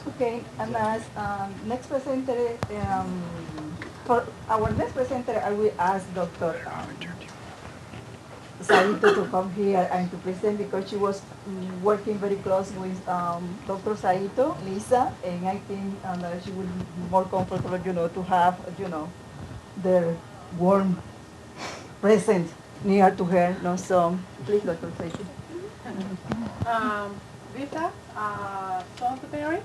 Okay, and as next presenter, for our next presenter, I will ask Dr. Saito to come here and to present because she was working very close with Dr. Saito, Lisa, and I think she will be more comfortable, to have, their warm presence near to her. No, so please, Dr. Saito. Lisa Thornsbury,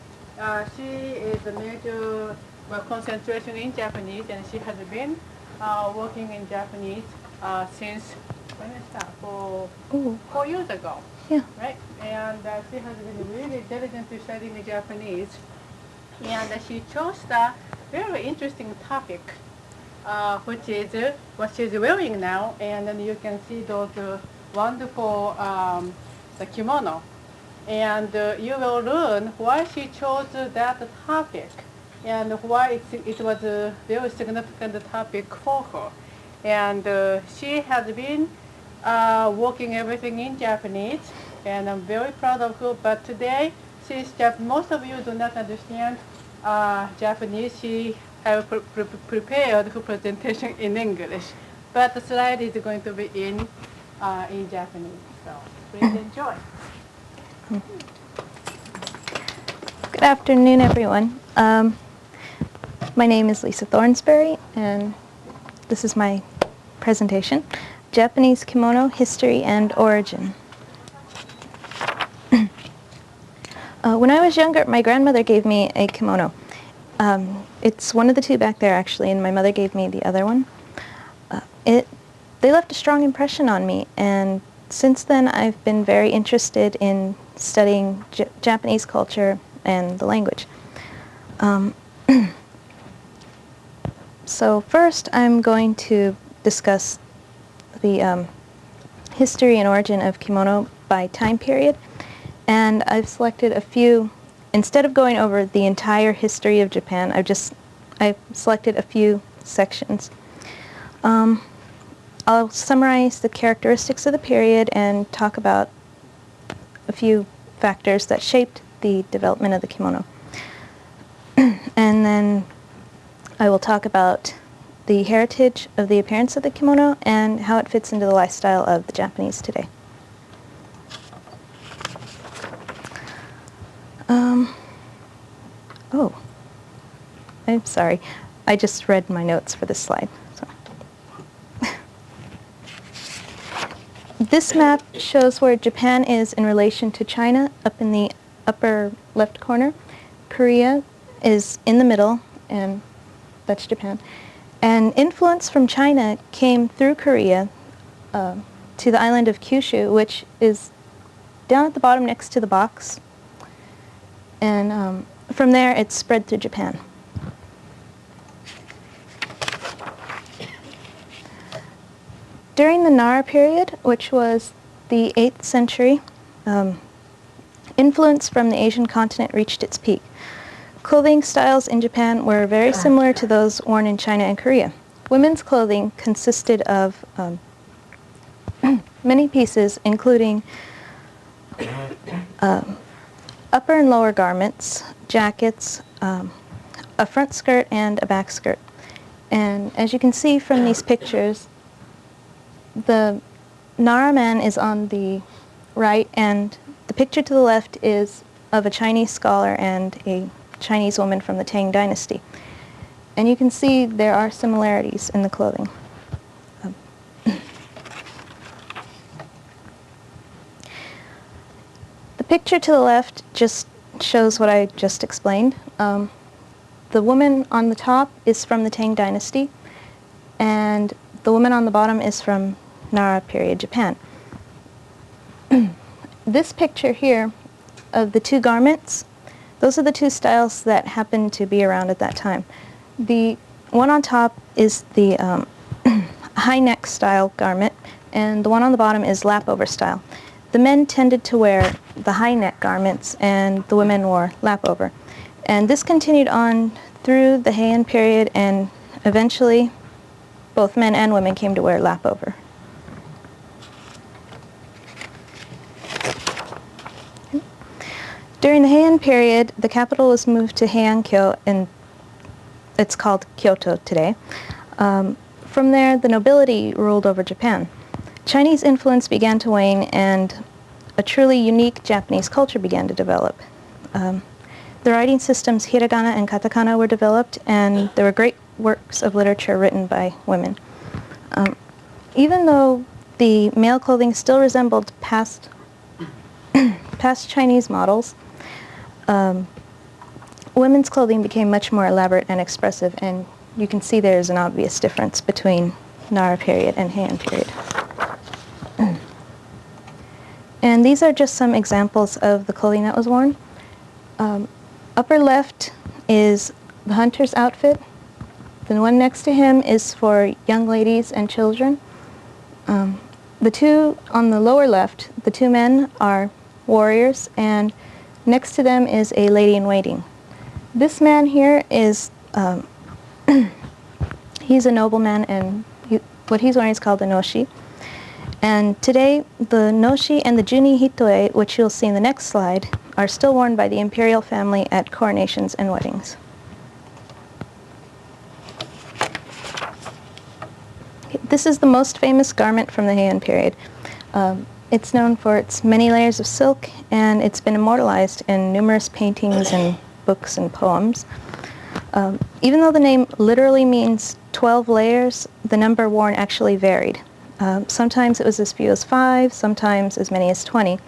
she is a major concentration in Japanese, and she has been working in Japanese since when is that? For 4 years ago. Yeah. Right? And she has been really diligent to studying Japanese. And she chose a very interesting topic, which is what she's wearing now. And then you can see those wonderful the kimono. And you will learn why she chose that topic and why it was a very significant topic for her. And she has been working everything in Japanese, and I'm very proud of her. But today, most of you do not understand Japanese. She has prepared her presentation in English, but the slide is going to be in Japanese. So please enjoy. Good afternoon, everyone. My name is Lisa Thornsbury, and this is my presentation, Japanese Kimono History and Origin. When I was younger, my grandmother gave me a kimono. It's one of the two back there, actually, and my mother gave me the other one. They left a strong impression on me, and since then I've been very interested in studying Japanese culture and the language. So first I'm going to discuss the history and origin of kimono by time period, and I've selected a few. Instead of going over the entire history of Japan, I've selected a few sections. I'll summarize the characteristics of the period and talk about a few factors that shaped the development of the kimono. And then I will talk about the heritage of the appearance of the kimono and how it fits into the lifestyle of the Japanese today. Oh, I'm sorry. I just read my notes for this slide. This map shows where Japan is in relation to China, up in the upper left corner. Korea is in the middle, and that's Japan. And influence from China came through Korea to the island of Kyushu, which is down at the bottom next to the box. And from there, it spread through Japan. During the Nara period, which was the 8th century, influence from the Asian continent reached its peak. Clothing styles in Japan were very similar to those worn in China and Korea. Women's clothing consisted of many pieces, including upper and lower garments, jackets, a front skirt, and a back skirt. And as you can see from these pictures, the Nara man is on the right, and the picture to the left is of a Chinese scholar and a Chinese woman from the Tang Dynasty. And you can see there are similarities in the clothing. The picture to the left just shows what I just explained. The woman on the top is from the Tang Dynasty, and the woman on the bottom is from Nara period Japan. This picture here of the two garments, those are the two styles that happened to be around at that time. The one on top is the high neck style garment, and the one on the bottom is lap over style. The men tended to wear the high neck garments, and the women wore lap over. And this continued on through the Heian period, and eventually both men and women came to wear lap over. During the Heian period, the capital was moved to Heian-kyo, and it's called Kyoto today. From there, the nobility ruled over Japan. Chinese influence began to wane, and a truly unique Japanese culture began to develop. The writing systems hiragana and katakana were developed, and there were great works of literature written by women. Even though the male clothing still resembled past Chinese models, women's clothing became much more elaborate and expressive, and you can see there's an obvious difference between Nara period and Heian period. And these are just some examples of the clothing that was worn. Upper left is the hunter's outfit. The one next to him is for young ladies and children. The two on the lower left, the two men, are warriors, and next to them is a lady-in-waiting. This man here is, he's a nobleman, and what he's wearing is called a noshi. And today, the noshi and the juni hitoe, which you'll see in the next slide, are still worn by the imperial family at coronations and weddings. This is the most famous garment from the Heian period. It's known for its many layers of silk, and it's been immortalized in numerous paintings and books and poems. Even though the name literally means 12 layers, the number worn actually varied. Sometimes it was as few as 5, sometimes as many as 20,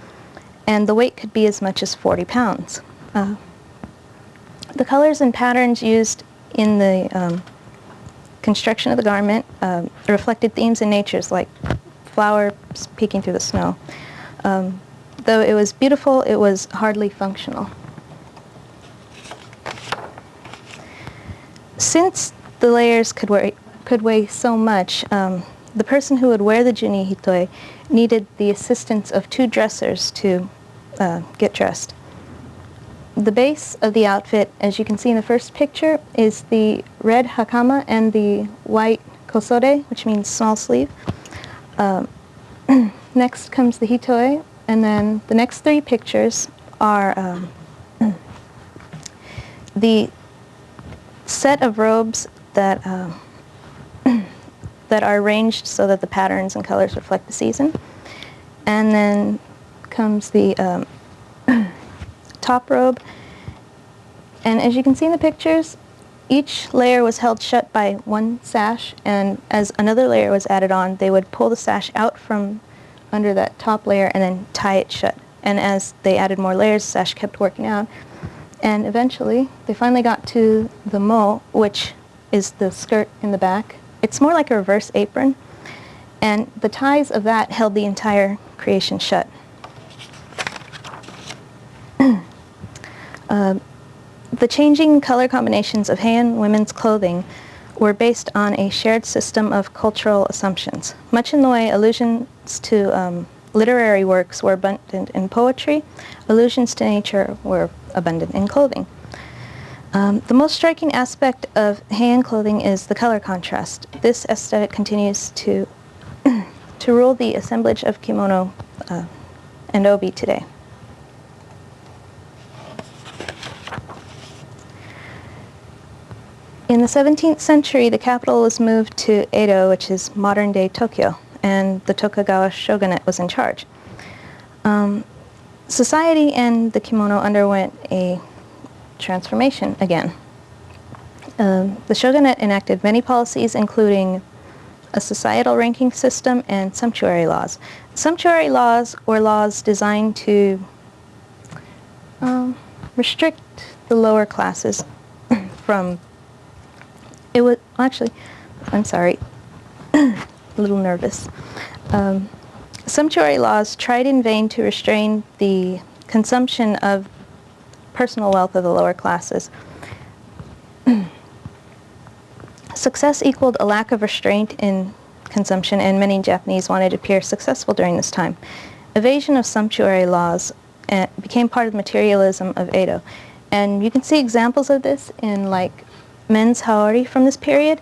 and the weight could be as much as 40 pounds. The colors and patterns used in the construction of the garment reflected themes in natures like flowers peeking through the snow. Though it was beautiful, it was hardly functional. Since the layers could weigh so much, the person who would wear the juni hitoe needed the assistance of 2 dressers to get dressed. The base of the outfit, as you can see in the first picture, is the red hakama and the white kosode, which means small sleeve. Next comes the hitoe, and then the next 3 pictures are the set of robes that that are arranged so that the patterns and colors reflect the season. And then comes the top robe. And as you can see in the pictures, each layer was held shut by 1 sash, and as another layer was added on, they would pull the sash out from under that top layer and then tie it shut. And as they added more layers, the sash kept working out. And eventually, they finally got to the mo, which is the skirt in the back. It's more like a reverse apron, and the ties of that held the entire creation shut. The changing color combinations of Heian women's clothing were based on a shared system of cultural assumptions. Much in the way allusions to literary works were abundant in poetry, allusions to nature were abundant in clothing. The most striking aspect of Heian clothing is the color contrast. This aesthetic continues to rule the assemblage of kimono and obi today. In the 17th century, the capital was moved to Edo, which is modern-day Tokyo, and the Tokugawa shogunate was in charge. Society and the kimono underwent a transformation again. The shogunate enacted many policies, including a societal ranking system and sumptuary laws. Sumptuary laws were laws designed to restrict the lower classes from... It was actually, I'm sorry, a little nervous. Sumptuary laws tried in vain to restrain the consumption of personal wealth of the lower classes. Success equaled a lack of restraint in consumption, and many Japanese wanted to appear successful during this time. Evasion of sumptuary laws became part of the materialism of Edo. And you can see examples of this in like men's haori from this period.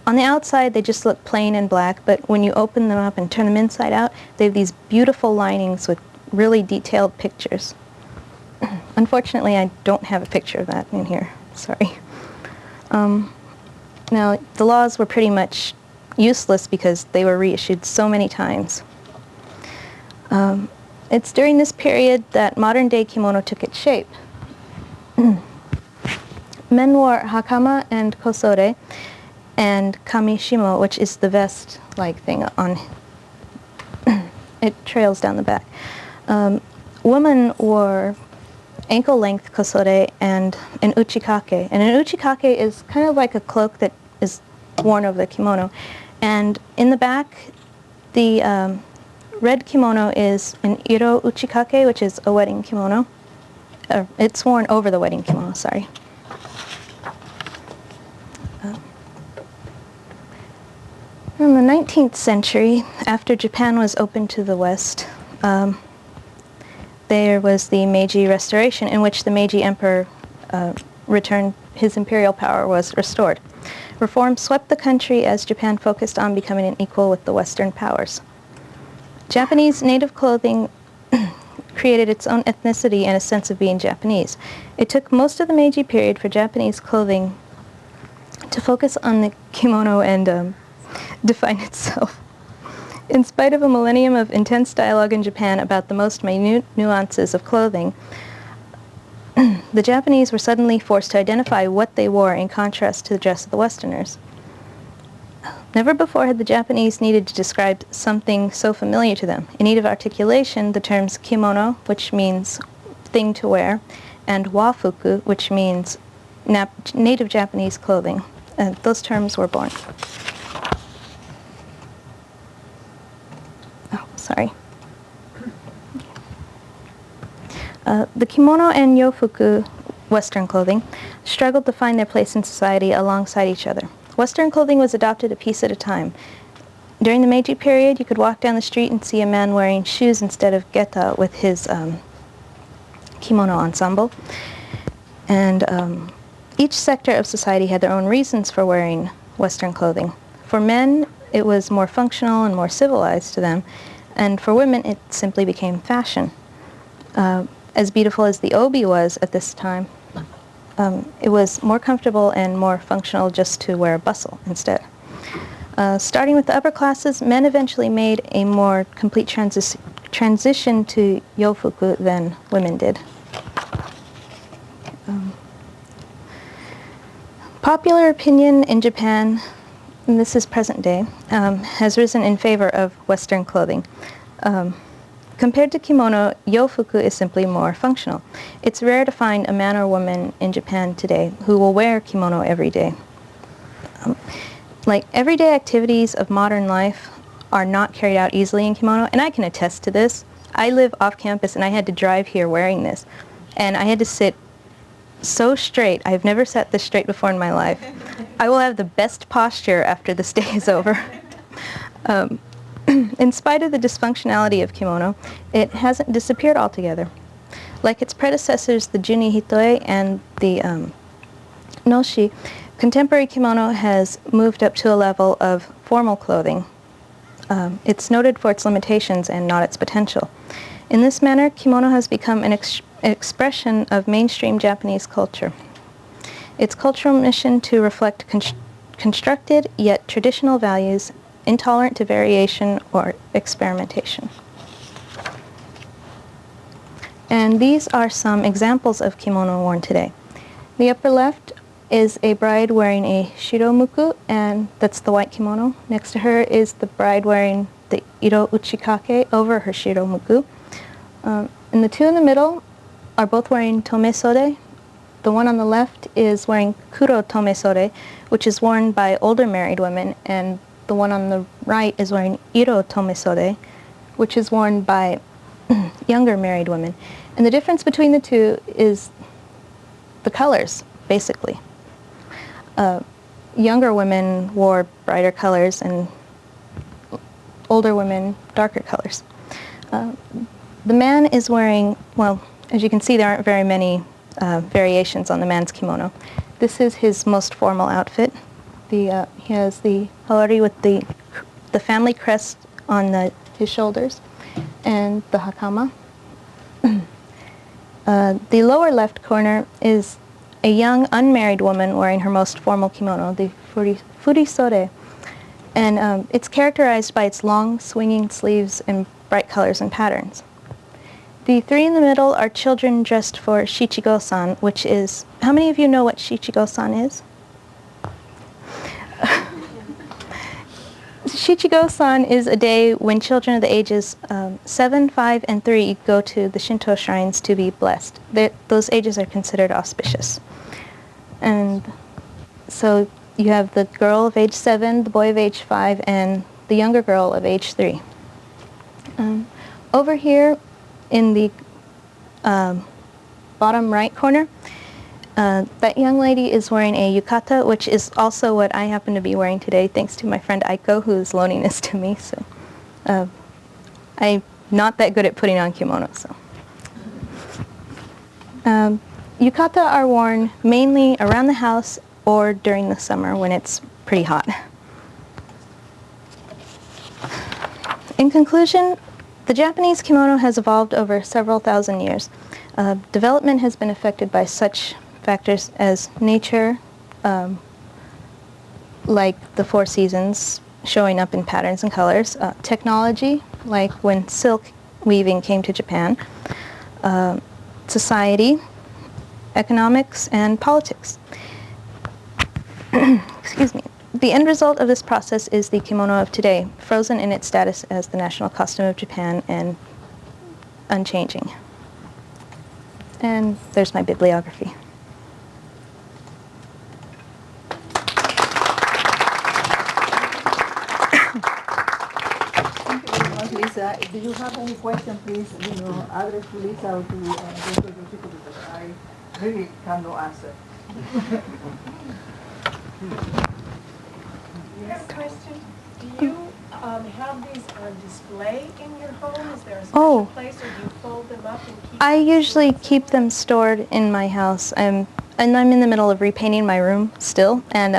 On the outside, they just look plain and black, but when you open them up and turn them inside out, they have these beautiful linings with really detailed pictures. Unfortunately, I don't have a picture of that in here. Sorry. Now, the laws were pretty much useless because they were reissued so many times. It's during this period that modern-day kimono took its shape. Men wore hakama and kosore and kamishimo, which is the vest-like thing on. It trails down the back. Women wore ankle-length kosore and an uchikake. And an uchikake is kind of like a cloak that is worn over the kimono. And in the back, the red kimono is an iro uchikake, which is a wedding kimono. It's worn over the wedding kimono, sorry. In the 19th century, after Japan was opened to the West, there was the Meiji Restoration, in which the Meiji Emperor returned, his imperial power was restored. Reform swept the country as Japan focused on becoming an equal with the Western powers. Japanese native clothing created its own ethnicity and a sense of being Japanese. It took most of the Meiji period for Japanese clothing to focus on the kimono and define itself. In spite of a millennium of intense dialogue in Japan about the most minute nuances of clothing, the Japanese were suddenly forced to identify what they wore in contrast to the dress of the Westerners. Never before had the Japanese needed to describe something so familiar to them. In need of articulation, the terms kimono, which means thing to wear, and wafuku, which means native Japanese clothing, those terms were born. Sorry. The kimono and yofuku, Western clothing, struggled to find their place in society alongside each other. Western clothing was adopted a piece at a time. During the Meiji period, you could walk down the street and see a man wearing shoes instead of geta with his kimono ensemble. And each sector of society had their own reasons for wearing Western clothing. For men, it was more functional and more civilized to them. And for women, it simply became fashion. As beautiful as the obi was at this time, it was more comfortable and more functional just to wear a bustle instead. Starting with the upper classes, men eventually made a more complete transition to yofuku than women did. Popular opinion in Japan, and this is present day, has risen in favor of Western clothing. Compared to kimono, yofuku is simply more functional. It's rare to find a man or woman in Japan today who will wear kimono every day. Like everyday activities of modern life are not carried out easily in kimono, and I can attest to this. I live off campus and I had to drive here wearing this, and I had to sit so straight. I've never sat this straight before in my life. I will have the best posture after this day is over. In spite of the dysfunctionality of kimono, it hasn't disappeared altogether. Like its predecessors, the Juni Hitoe and the Noshi, contemporary kimono has moved up to a level of formal clothing. It's noted for its limitations and not its potential. In this manner, kimono has become an expression of mainstream Japanese culture. Its cultural mission to reflect constructed yet traditional values, intolerant to variation or experimentation. And these are some examples of kimono worn today. The upper left is a bride wearing a shiromuku, and that's the white kimono. Next to her is the bride wearing the iro uchikake over her shiromuku. And the two in the middle are both wearing tomesode. The one on the left is wearing kuro tomesode, which is worn by older married women, and the one on the right is wearing iro tomesode, which is worn by younger married women. And the difference between the two is the colors, basically. Younger women wore brighter colors and older women darker colors. The man is wearing, well, as you can see, there aren't very many variations on the man's kimono. This is his most formal outfit. He has the haori with the family crest on his shoulders, and the hakama. The lower left corner is a young unmarried woman wearing her most formal kimono, the furisode. And it's characterized by its long swinging sleeves and bright colors and patterns. The three in the middle are children dressed for shichigo-san, which is, how many of you know what shichigo-san is? Shichigo-san is a day when children of the ages 7, 5, and 3 go to the Shinto shrines to be blessed. Those ages are considered auspicious. And so you have the girl of age 7, the boy of age 5, and the younger girl of age 3. Over here in the bottom right corner, that young lady is wearing a yukata, which is also what I happen to be wearing today, thanks to my friend Aiko, who's loaning this to me. So I'm not that good at putting on kimono. So yukata are worn mainly around the house or during the summer when it's pretty hot. In conclusion, the Japanese kimono has evolved over several thousand years. Development has been affected by such factors as nature, like the 4 seasons showing up in patterns and colors, technology, like when silk weaving came to Japan, society, economics, and politics. Excuse me. The end result of this process is the kimono of today, frozen in its status as the national costume of Japan and unchanging. And there's my bibliography. Lisa, do you have any question, please, address to Lisa or to Dr. Yoshiko, because I really cannot answer. Yes. Question: do you have these on display in your home? Is there a special place, or do you fold them up and keep I them usually stored keep them somewhere? stored in my house. And I'm in the middle of repainting my room still, and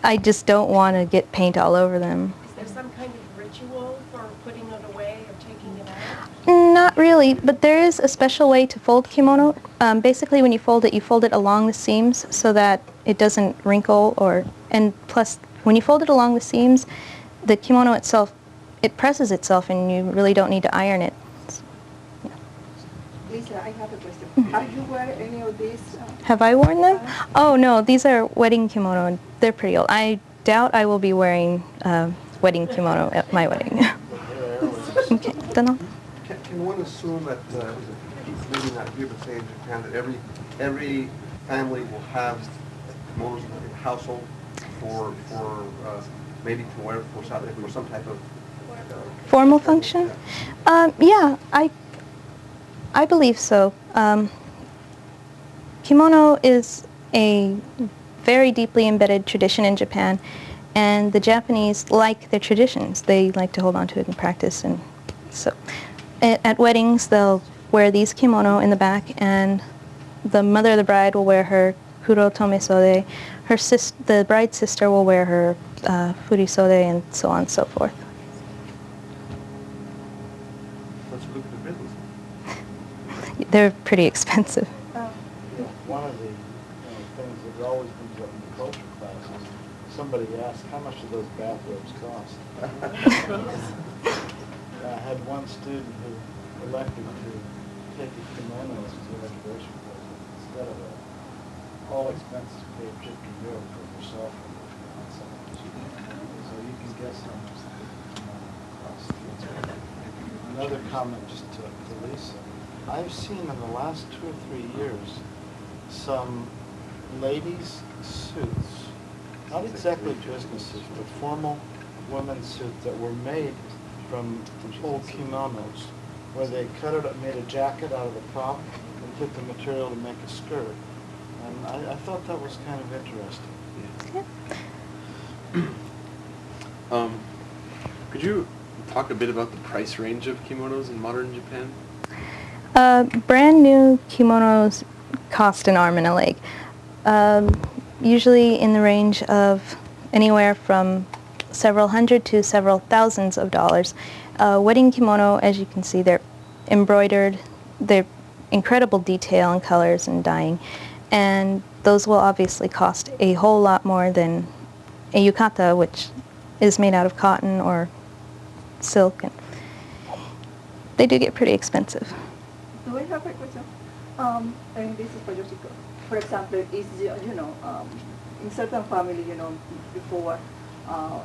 I just don't want to get paint all over them. Is there some kind of ritual for putting it away or taking it out? Not really, but there is a special way to fold kimono. Basically, when you fold it along the seams so that it doesn't wrinkle, and plus, when you fold it along the seams, the kimono itself, it presses itself, and you really don't need to iron it. Lisa, I have a question. Have you wear any of these? Have I worn them? Oh no, these are wedding kimono, and they're pretty old. I doubt I will be wearing wedding kimono at my wedding. Okay, then Can one assume that, maybe not here, but say in Japan, that every family will have kimonos in the household for maybe to wear for some type of formal function? Yeah, I believe so. Kimono is a very deeply embedded tradition in Japan, and the Japanese like their traditions. They like to hold on to it and practice, and so at weddings they'll wear these kimono in the back, and the mother of the bride will wear her kuro tomesode, the bride's sister will wear her furisode, and so on and so forth. Let's look at the business. They're pretty expensive. One of the things that always comes up in the culture classes, somebody asked, how much do those bathrobes cost? I had one student who elected to take a kimono as a graduation present instead of all expenses paid €50 for herself and her fiancé. So you can guess how much the kimono costs. Another comment just to Lisa. I've seen in the last 2 or 3 years some ladies' suits, not exactly business suits, but formal women's suits that were made from old kimonos, where they cut it up, made a jacket out of the top, and took the material to make a skirt. And I thought that was kind of interesting. Yeah. Could you talk a bit about the price range of kimonos in modern Japan? Brand new kimonos cost an arm and a leg. Usually in the range of anywhere from several hundred to several thousands of dollars. Wedding kimono, as you can see, they're embroidered. They're incredible detail and colors and dyeing, and those will obviously cost a whole lot more than a yukata, which is made out of cotton or silk, and they do get pretty expensive. Do I have a question? And this is for Yoshiko. For example, is in certain family, before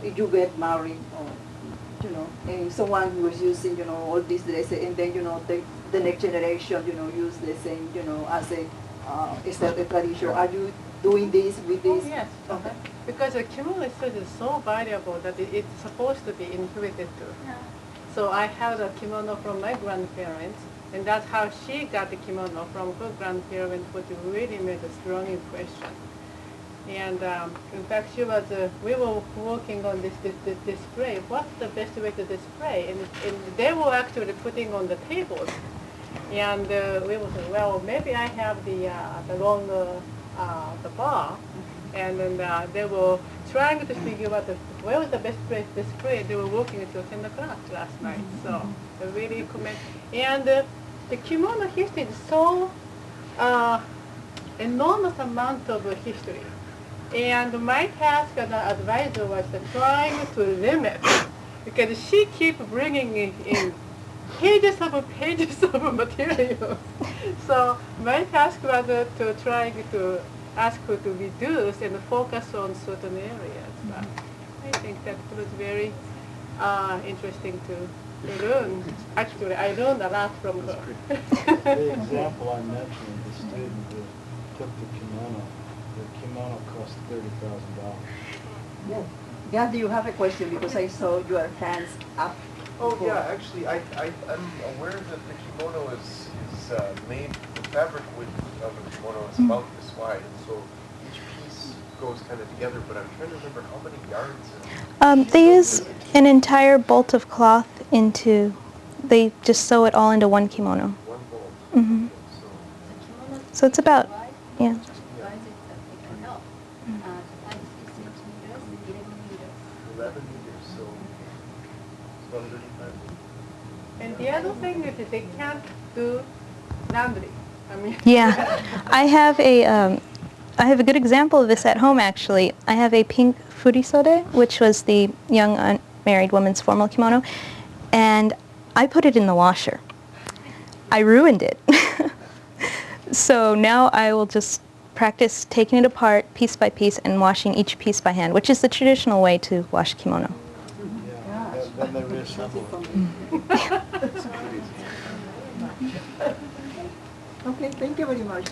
if you get married, or and someone who was using, all these dresses, and then the next generation, use the same, as a tradition. Are you doing this with this? Oh, yes. Okay. Because the kimono is so valuable that it's supposed to be inherited too. Yeah. So I have the kimono from my grandparents, and that's how she got the kimono from her grandparents, which really made a strong impression. And in fact, we were working on this display. What's the best way to display? And they were actually putting on the tables. And we were saying, well, maybe I have the longer the bar. And then they were trying to figure out where was the best place to display. They were working until 10 o'clock last night. So they really commend. And the kimono history is so enormous amount of history. And my task as an advisor was trying to limit, because she keeps bringing in pages of material. So my task was to try to ask her to reduce and focus on certain areas. But I think that was very interesting to learn. Actually, I learned a lot from her. The example I mentioned, the student who took the kimono cost $30,000. Yeah. Gandhi, you have a question because I saw your hands up. Oh yeah, actually, I'm aware that the kimono is made. The fabric of a kimono is about this wide, and so each piece goes kind of together. But I'm trying to remember how many yards. They use an entire bolt of cloth into. They just sew it all into one kimono. One bolt. Mm-hmm. So it's about, yeah. 11 meters, so it's about 35 feet. And the other thing is that they can't do laundry. I mean. Yeah, I have a good example of this at home actually. I have a pink furisode, which was the young unmarried woman's formal kimono, and I put it in the washer. I ruined it. So now I will just practice taking it apart piece by piece and washing each piece by hand, which is the traditional way to wash kimono. Yeah, then they reassemble it. Okay, thank you very much.